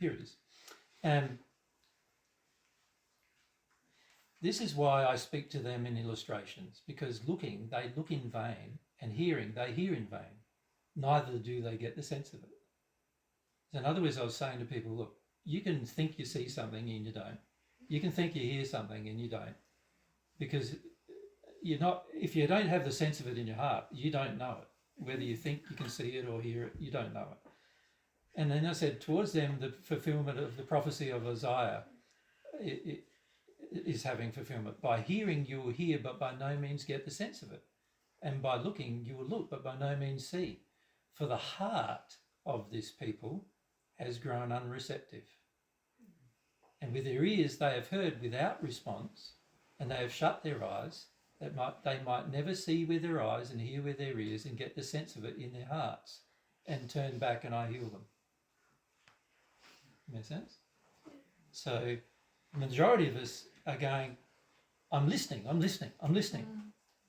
Here it is. This is why I speak to them in illustrations, because looking, they look in vain, and hearing, they hear in vain. Neither do they get the sense of it. So in other words, I was saying to people, look, you can think you see something and you don't. You can think you hear something and you don't. Because you're not, if you don't have the sense of it in your heart, you don't know it. Whether you think you can see it or hear it, you don't know it. And then I said, towards them, the fulfillment of the prophecy of Isaiah is having fulfillment. By hearing, you will hear, but by no means get the sense of it. And by looking, you will look, but by no means see. For the heart of this people has grown unreceptive. And with their ears they have heard without response, and they have shut their eyes, that they might never see with their eyes and hear with their ears and get the sense of it in their hearts, and turn back and I heal them. Make sense? So the majority of us are going, I'm listening.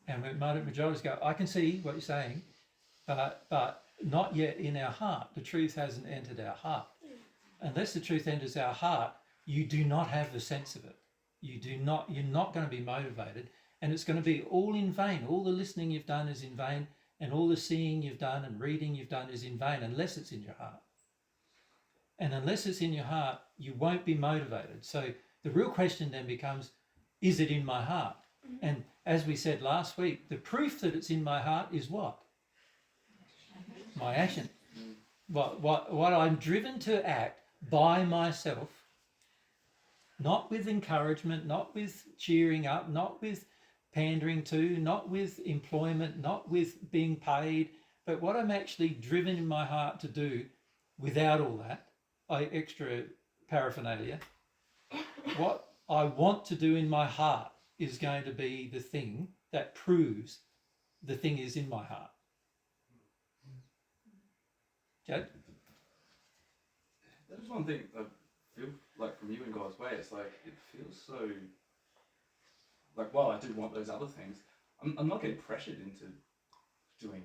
And majorities go, I can see what you're saying, but not yet in our heart. The truth hasn't entered our heart. Unless the truth enters our heart, you do not have the sense of it. You're not going to be motivated, and it's going to be all in vain. All the listening you've done is in vain, and all the seeing you've done and reading you've done is in vain unless it's in your heart. And unless it's in your heart, you won't be motivated. So the real question then becomes, is it in my heart? And as we said last week, the proof that it's in my heart is what? My action. What I'm driven to act by myself, not with encouragement, not with cheering up, not with pandering to, not with employment, not with being paid, but what I'm actually driven in my heart to do without all that, extra paraphernalia, what I want to do in my heart is going to be the thing that proves the thing is in my heart. Jad? That is one thing I feel like from you in God's way. It's like it feels so like, while I do want those other things, I'm not getting pressured into doing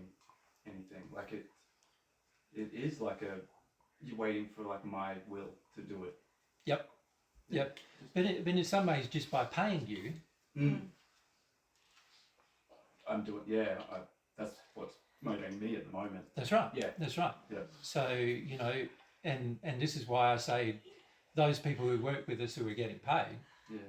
anything. Like it is like you're waiting for like my will to do it. Yep. But in some ways, just by paying you, I'm doing. That's what's motivating me at the moment. That's right. Yeah, that's right. Yeah. So and this is why I say those people who work with us who are getting paid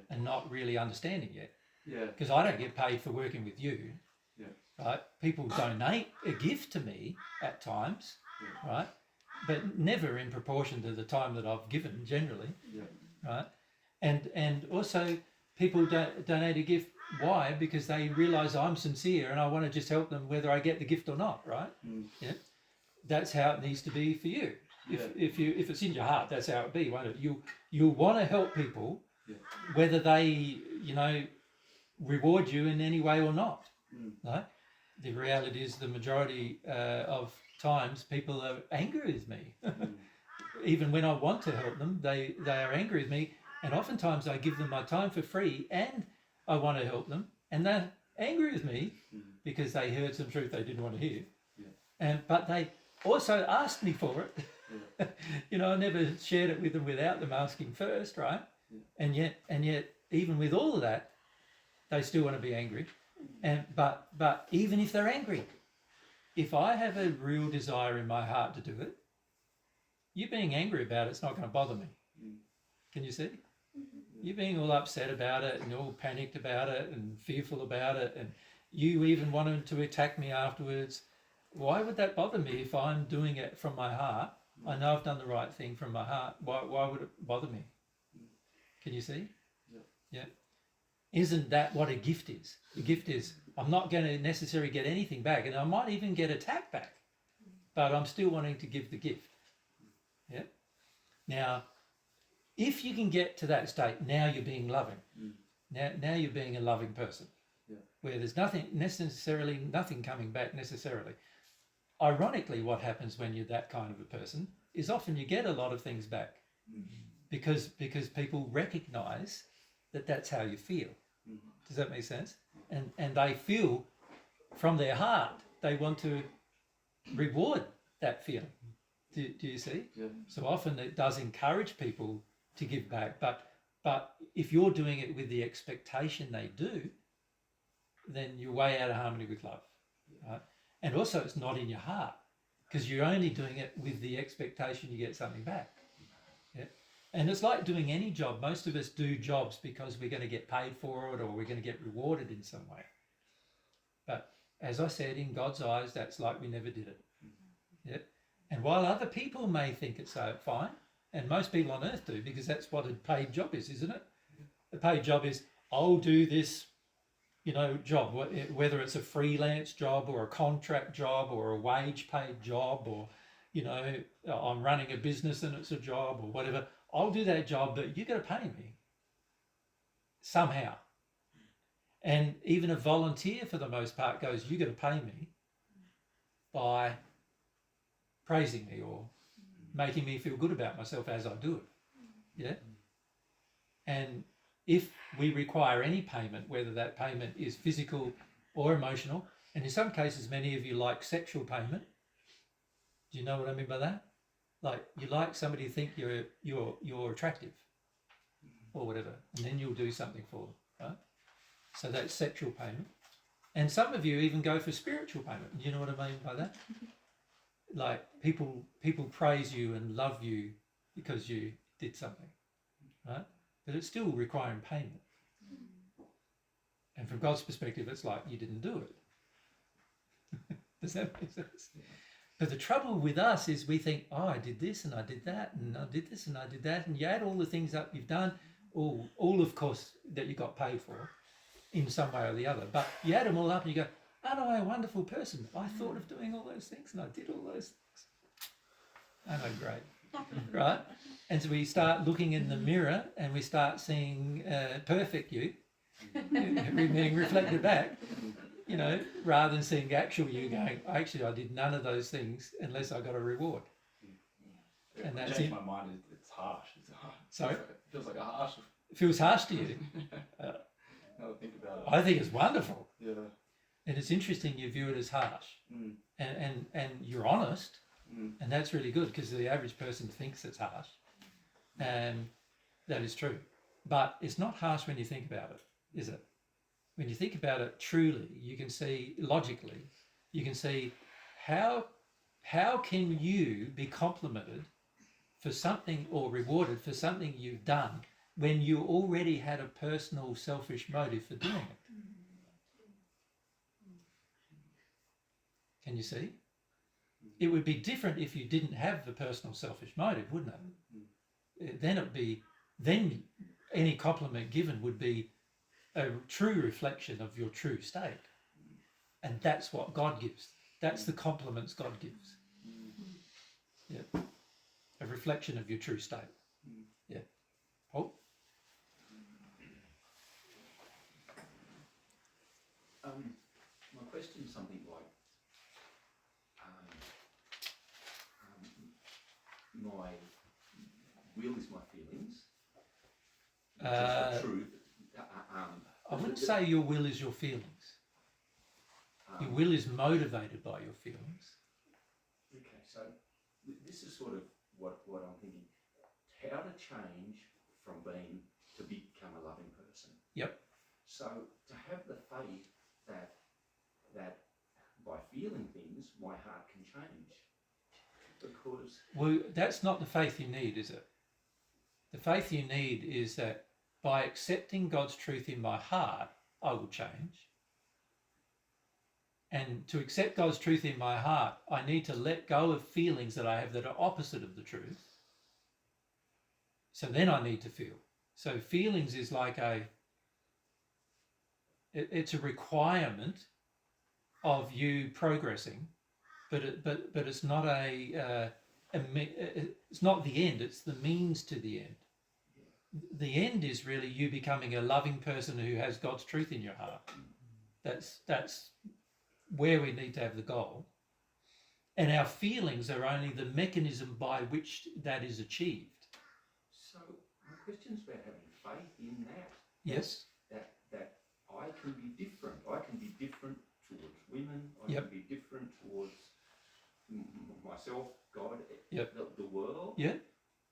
and not really understanding yet. Yeah. Because I don't get paid for working with you. Yeah. Right. People donate a gift to me at times. Yeah. Right. But never in proportion to the time that I've given generally. Yeah. Right. And also people donate a gift. Why? Because they realise I'm sincere and I want to just help them whether I get the gift or not. Right. Yeah. That's how it needs to be for you. If it's in your heart, that's how it be, won't it? You'll want to help people, whether they reward you in any way or not. Right? The reality is the majority of times people are angry with me. Even when I want to help them, they are angry with me, and oftentimes I give them my time for free and I want to help them, and they're angry with me because they heard some truth they didn't want to hear. But they also asked me for it. I never shared it with them without them asking first, right? And yet even with all of that, they still want to be angry. But even if they're angry, if I have a real desire in my heart to do it, you being angry about it's not going to bother me. Can you see? You being all upset about it and all panicked about it and fearful about it, and you even wanted to attack me afterwards, why would that bother me if I'm doing it from my heart? I know I've done the right thing from my heart. Why would it bother me? Can you see? Yeah. Isn't that what a gift is? The gift is I'm not going to necessarily get anything back, and I might even get attacked back, but I'm still wanting to give the gift. Yeah. Now, if you can get to that state, now you're being loving. Now you're being a loving person, where there's nothing coming back necessarily. Ironically, what happens when you're that kind of a person is often you get a lot of things back because people recognise that that's how you feel. Does that make sense? And they feel from their heart they want to reward that feeling. Do you see? Yeah. So often it does encourage people to give back, but if you're doing it with the expectation they do, then you're way out of harmony with love, right? And also it's not in your heart, because you're only doing it with the expectation you get something back. Yeah. And it's like doing any job. Most of us do jobs because we're going to get paid for it or we're going to get rewarded in some way. But as I said, in God's eyes, that's like we never did it. Yeah. And while other people may think it's so fine, and most people on earth do, because that's what a paid job is, isn't it? A paid job is, I'll do this, job, whether it's a freelance job or a contract job or a wage paid job, or, I'm running a business and it's a job or whatever. I'll do that job, but you got to pay me somehow. And even a volunteer, for the most part, goes, you got to pay me by praising me or making me feel good about myself as I do it. Yeah. And if we require any payment, whether that payment is physical or emotional, and in some cases, many of you like sexual payment. Do you know what I mean by that? Like you like somebody to think you're attractive or whatever, and then you'll do something for them, right? So that's sexual payment. And some of you even go for spiritual payment. Do you know what I mean by that? Like people praise you and love you because you did something, right? But it's still requiring payment. And from God's perspective, it's like you didn't do it. Does that make sense? But the trouble with us is we think, oh, I did this and I did that and I did this and I did that. And you add all the things up you've done, all of course, that you got paid for in some way or the other. But you add them all up and you go, aren't I a wonderful person? I thought of doing all those things and I did all those things. Aren't I great? Right? And so we start looking in the mirror and we start seeing perfect you being reflected back, rather than seeing actual you going, actually, I did none of those things unless I got a reward. Yeah, And that's changed it. my mind. It's harsh. It's harsh. Sorry? It feels like a harsh. It feels harsh to you. Now I think about it. I think it's wonderful. Yeah. And it's interesting you view it as harsh. And you're honest. And that's really good, because the average person thinks it's harsh. And that is true. But it's not harsh when you think about it, is it? When you think about it truly, you can see, logically, you can see how can you be complimented for something or rewarded for something you've done when you already had a personal selfish motive for doing it. Can you see? It would be different if you didn't have the personal selfish motive, wouldn't it? Then any compliment given would be a true reflection of your true state. And that's what God gives. That's the compliments God gives. Yeah. A reflection of your true state. Yeah. Paul? My question is something like, my will is my feelings. Just the truth. I wouldn't say your will is your feelings. Your will is motivated by your feelings. Okay, so this is sort of what I'm thinking. How to change from being to become a loving person. Yep. So to have the faith that by feeling things, my heart can change. Because... Well, that's not the faith you need, is it? The faith you need is that by accepting God's truth in my heart, I will change. And to accept God's truth in my heart, I need to let go of feelings that I have that are opposite of the truth. So then I need to feel. So feelings is like it's a requirement of you progressing, but it's not it's not the end. It's the means to the end. The end is really you becoming a loving person who has God's truth in your heart. That's where we need to have the goal. And our feelings are only the mechanism by which that is achieved. So my question's about having faith in that. Yes. That I can be different. I can be different towards women. I Yep. can be different towards my myself, God, Yep. the world. Yeah.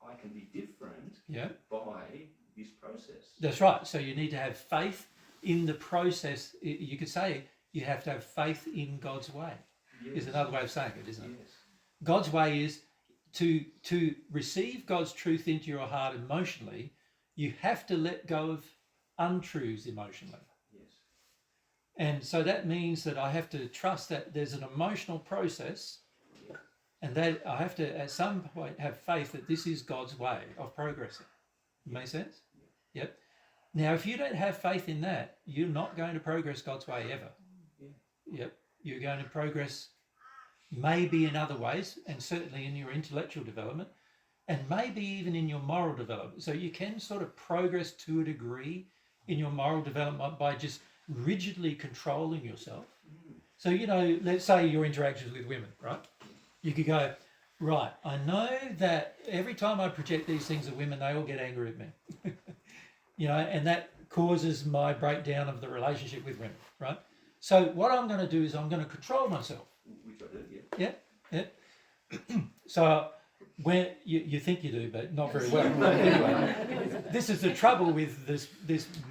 I can be different Yeah. by this process. That's right. So you need to have faith in the process. You could say you have to have faith in God's way. Yes. Is another way of saying it, isn't it? Yes. God's way is to receive God's truth into your heart emotionally. You have to let go of untruths emotionally. Yes. And so that means that I have to trust that there's an emotional process, Yeah. and that I have to at some point have faith that this is God's way of progressing. Make sense? Yep. Now, if you don't have faith in that, you're not going to progress God's way ever. Yeah. Yep. You're going to progress maybe in other ways, and certainly in your intellectual development, and maybe even in your moral development. So you can sort of progress to a degree in your moral development by just rigidly controlling yourself. So, let's say your interactions with women, right? You could go, right, I know that every time I project these things at women, they all get angry at me. And that causes my breakdown of the relationship with women, right? So what I'm going to do is I'm going to control myself. Which I do, yeah. Yeah. So when you think you do, but not very well. Anyway, this is the trouble with this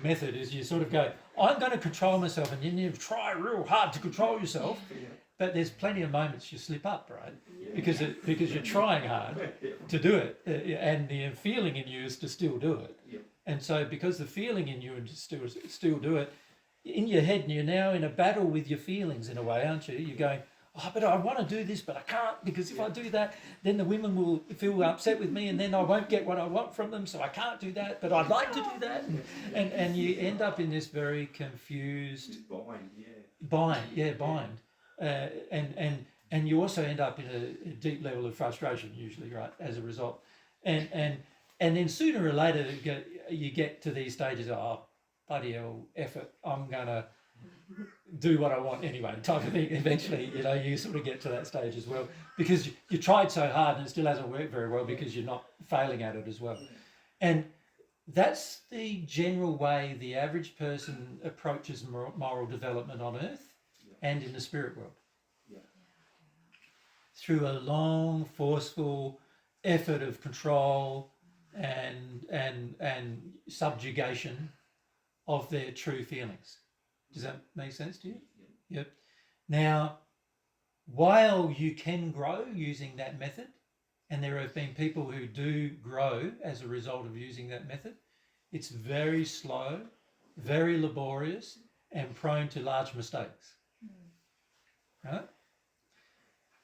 method is you sort of go, I'm going to control myself, and then you try real hard to control yourself, but there's plenty of moments you slip up, right? Because you're trying hard to do it, and the feeling in you is to still do it. And so because the feeling in you is to still do it, in your head, you're now in a battle with your feelings in a way, aren't you? You're going, oh, but I want to do this, but I can't, because if I do that, then the women will feel upset with me, and then I won't get what I want from them, so I can't do that, but I'd like to do that. And you end up in this very confused bind. And you also end up in a deep level of frustration, usually, right, as a result. And then sooner or later, you get to these stages of, oh, bloody hell, effort, I'm going to do what I want anyway, type of thing. Eventually, you sort of get to that stage as well, because you tried so hard and it still hasn't worked very well because you're not failing at it as well. And that's the general way the average person approaches moral development on earth and in the spirit world. Through a long, forceful effort of control and subjugation of their true feelings. Does that make sense to you? Yep. Now, while you can grow using that method, and there have been people who do grow as a result of using that method, it's very slow, very laborious, and prone to large mistakes. Right?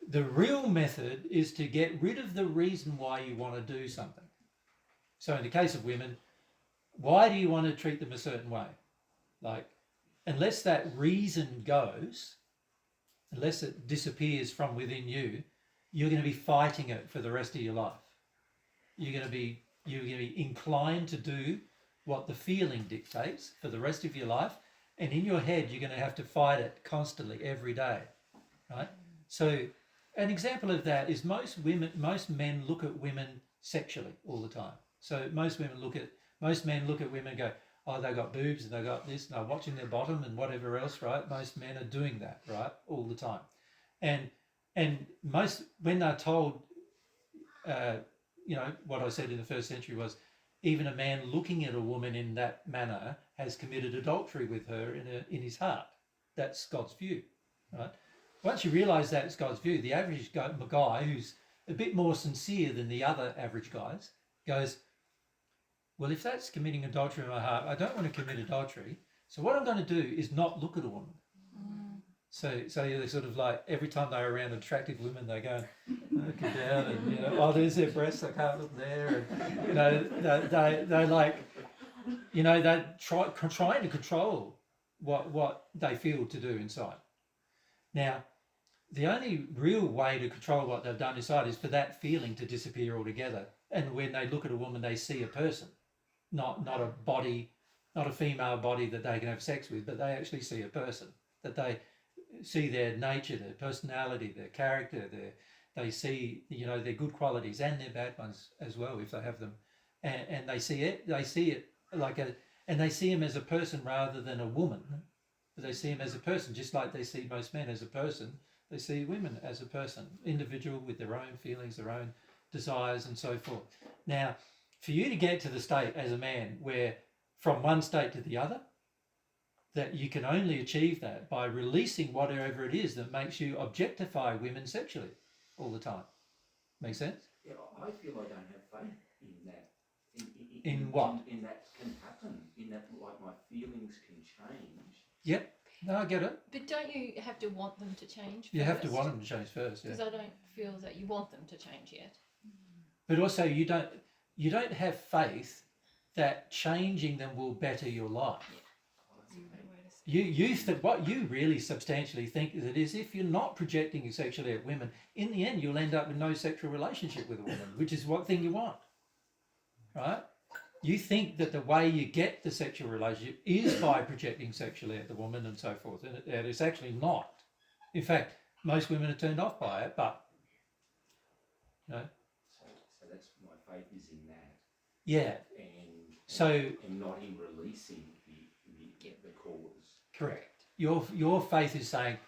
The real method is to get rid of the reason why you want to do something. So in the case of women, why do you want to treat them a certain way? Like, unless that reason goes, unless it disappears from within you, you're going to be fighting it for the rest of your life. You're going to be inclined to do what the feeling dictates for the rest of your life, and in your head you're going to have to fight it constantly every day, right? So an example of that is most men look at women sexually all the time. So most men look at women and go, oh, they got boobs and they got this, and they're watching their bottom and whatever else, right? Most men are doing that, right, all the time. And most, when they're told, what I said in the first century was, even a man looking at a woman in that manner has committed adultery with her in his heart. That's God's view, right? Once you realise that's God's view, the average guy who's a bit more sincere than the other average guys goes, well, if that's committing adultery in my heart, I don't want to commit adultery. So what I'm going to do is not look at a woman. So they're sort of like, every time they're around attractive women, they go looking down and, oh, there's their breasts, I can't look there. And, they like, they're trying to control what they feel to do inside. Now, the only real way to control what they've done inside is for that feeling to disappear altogether. And when they look at a woman, they see a person, not a body, not a female body that they can have sex with, but they actually see a person, that they see their nature, their personality, their character, they see their good qualities and their bad ones as well if they have them, and they see it like and they see him as a person rather than a woman. But they see him as a person, just like they see most men as a person They see women as a person, individual with their own feelings, their own desires and so forth. Now, for you to get to the state as a man where from one state to the other, that you can only achieve that by releasing whatever it is that makes you objectify women sexually all the time. Make sense? Yeah, I feel I don't have faith in that. In what? In that can happen. In that, like, my feelings can change. Yep. No, I get it. But don't you have to want them to change first? You have to want them to change first, yeah. Because I don't feel that you want them to change yet. But also you don't have faith that changing them will better your life. What you really substantially think is it is if you're not projecting sexually at women, in the end you'll end up with no sexual relationship with a woman, which is what thing you want, right? You think that the way you get the sexual relationship is by projecting sexually at the woman and so forth, and it's actually not. In fact, most women are turned off by it, but you know. So that's my faith is in that. Yeah. And not in releasing the cause. Correct. Your faith is saying,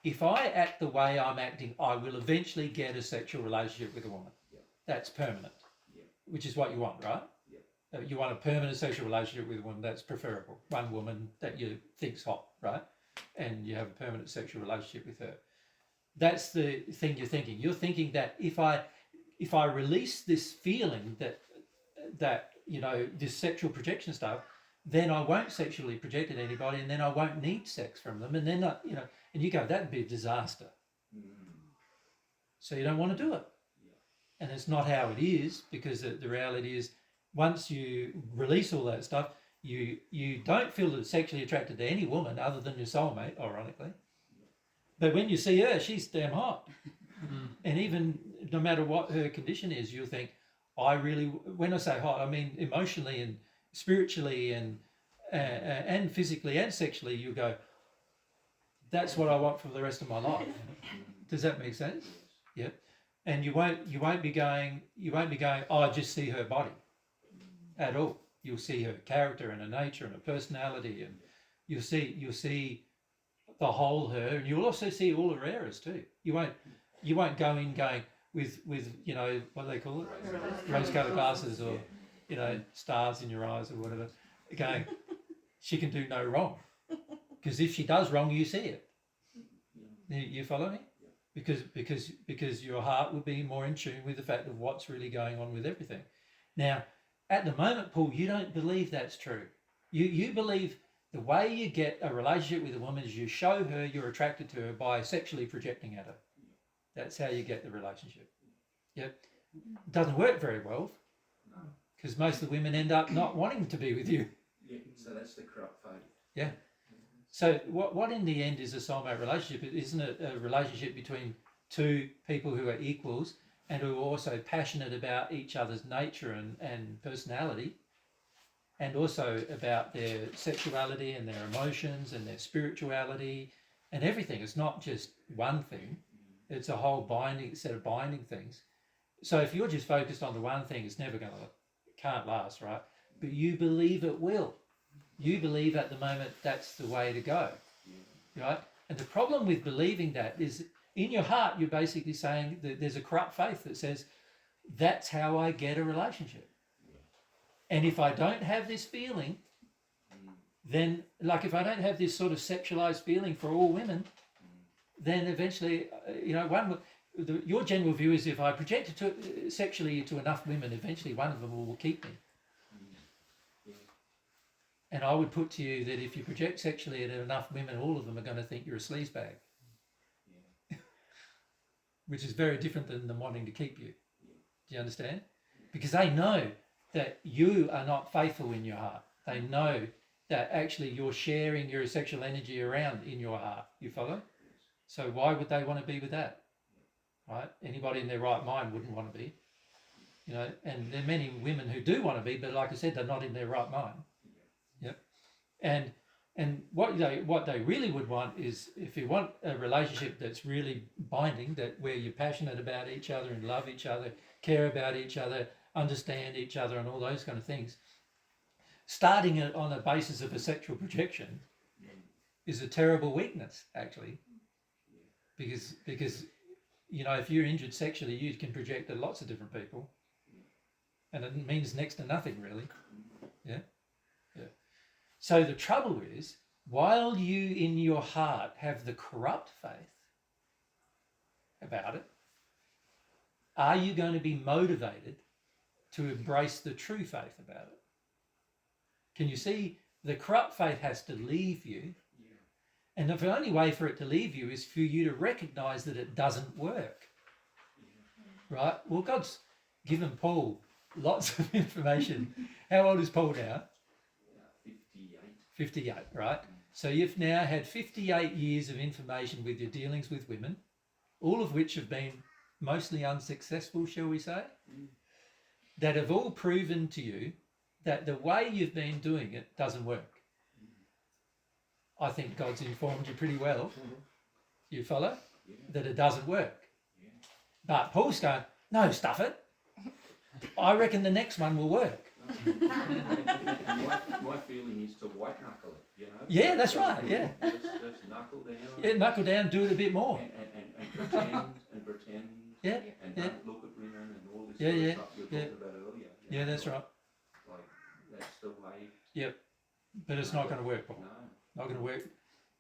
if I act the way I'm acting, I will eventually get a sexual relationship with a woman. Yep. That's permanent. Yep. Which is what you want, right? Yep. You want a permanent sexual relationship with a woman. That's preferable. One woman that you think's hot, right? And you have a permanent sexual relationship with her. That's the thing you're thinking. You're thinking that if I release this feeling that you know, this sexual projection stuff, then I won't sexually project at anybody, and then I won't need sex from them, and then you know, and you go, that'd be a disaster. So you don't want to do it. And it's not how it is, because the reality is, once you release all that stuff, you don't feel sexually attracted to any woman other than your soulmate, ironically. But when you see her, she's damn hot. And even no matter what her condition is, you'll think, when I say hot, I mean emotionally and spiritually and physically and sexually, you go, that's what I want for the rest of my life. Does that make sense? Yeah. And you won't be going, oh, I just see her body at all. You'll see her character and her nature and her personality, and you'll see the whole her, and you'll also see all her errors too. You won't go in going with you know, what do they call it? Rose-colored glasses, or you know, stars in your eyes or whatever. Going, she can do no wrong, because if she does wrong, you see it. You follow me? Because your heart will be more in tune with the fact of what's really going on with everything. Now, at the moment, Paul, you don't believe that's true. You believe the way you get a relationship with a woman is you show her you're attracted to her by sexually projecting at her. That's how you get the relationship. Yep. It doesn't work very well, because most of the women end up not wanting to be with you. Yeah, so that's the corrupt faith. Yeah. So what in the end is a soulmate relationship? Isn't it a relationship between two people who are equals and who are also passionate about each other's nature and personality, and also about their sexuality and their emotions and their spirituality and everything? It's not just one thing. It's a whole set of binding things. So if you're just focused on the one thing, it's never can't last, right? But you believe it will. You believe at the moment that's the way to go, right? And the problem with believing that is, in your heart, you're basically saying that there's a corrupt faith that says, that's how I get a relationship. And if I don't have this feeling, then, like, if I don't have this sort of sexualized feeling for all women, then eventually, you know, your general view is if I project sexually to enough women, eventually one of them will keep me. And I would put to you that if you project sexually at enough women, all of them are going to think you're a sleazebag. Which is very different than them wanting to keep you. Do you understand? Because they know that you are not faithful in your heart. They know that actually you're sharing your sexual energy around in your heart. You follow? So why would they want to be with that? Right? Anybody in their right mind wouldn't want to be. You know, and there are many women who do want to be, but like I said, they're not in their right mind. Yep. And what they really would want is, if you want a relationship that's really binding, that where you're passionate about each other and love each other, care about each other, understand each other, and all those kind of things, starting it on a basis of a sexual projection is a terrible weakness, actually. because you know, if you're injured sexually, you can project to lots of different people, and it means next to nothing really. Yeah. So the trouble is, while you in your heart have the corrupt faith about it, are you going to be motivated to embrace the true faith about it? Can you see the corrupt faith has to leave you? And the only way for it to leave you is for you to recognize that it doesn't work. Right? Well, God's given Paul lots of information. How old is Paul now? 58. 58, right? So you've now had 58 years of information with your dealings with women, all of which have been mostly unsuccessful, shall we say, that have all proven to you that the way you've been doing it doesn't work. I think God's informed you pretty well, you follow, that it doesn't work. But Paul's going, no, stuff it. I reckon the next one will work. My feeling is to white knuckle it, you know? Yeah, that's right, yeah. Just knuckle down. Yeah, knuckle down, do it a bit more. And pretend. Yeah, And yeah. don't look at women and all this Yeah, sort of yeah, stuff you were yeah. talking about earlier. Yeah, that's right. Like, that's the way. Yep. But it's not going to work, Paul. No. Not going to work.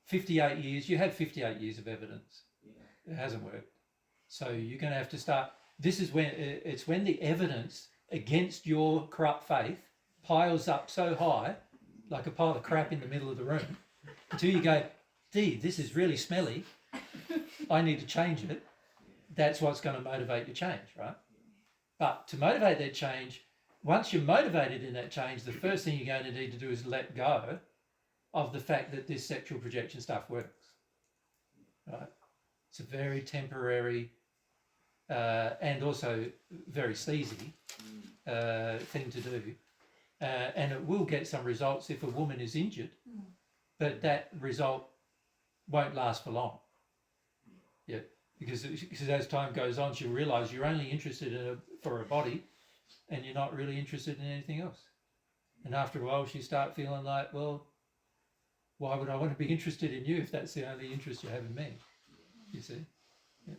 58 years, you had 58 years of evidence. Yeah. It hasn't worked. So you're going to have to start. This is when it's when the evidence against your corrupt faith piles up so high, like a pile of crap in the middle of the room, until you go, Dee, this is really smelly. I need to change it. That's what's going to motivate your change, right? But to motivate that change, once you're motivated in that change, the first thing you're going to need to do is let go of the fact that this sexual projection stuff works, right? It's a very temporary and also very sleazy thing to do. And it will get some results if a woman is injured, but that result won't last for long. Yeah, because as time goes on, she'll realise you're only interested in for her body and you're not really interested in anything else. And after a while, she'll start feeling like, well, why would I want to be interested in you if that's the only interest you have in me? You see? Yeah.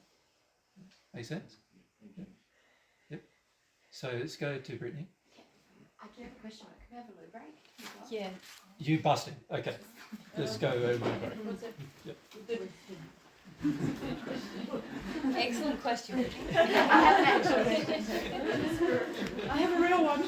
Make sense? Yeah. Yep. So let's go to Brittany. I do have a question. Can we have a loo break? Yeah. You busting. Okay. Let's go over break. Yep. Excellent question. I have a real one.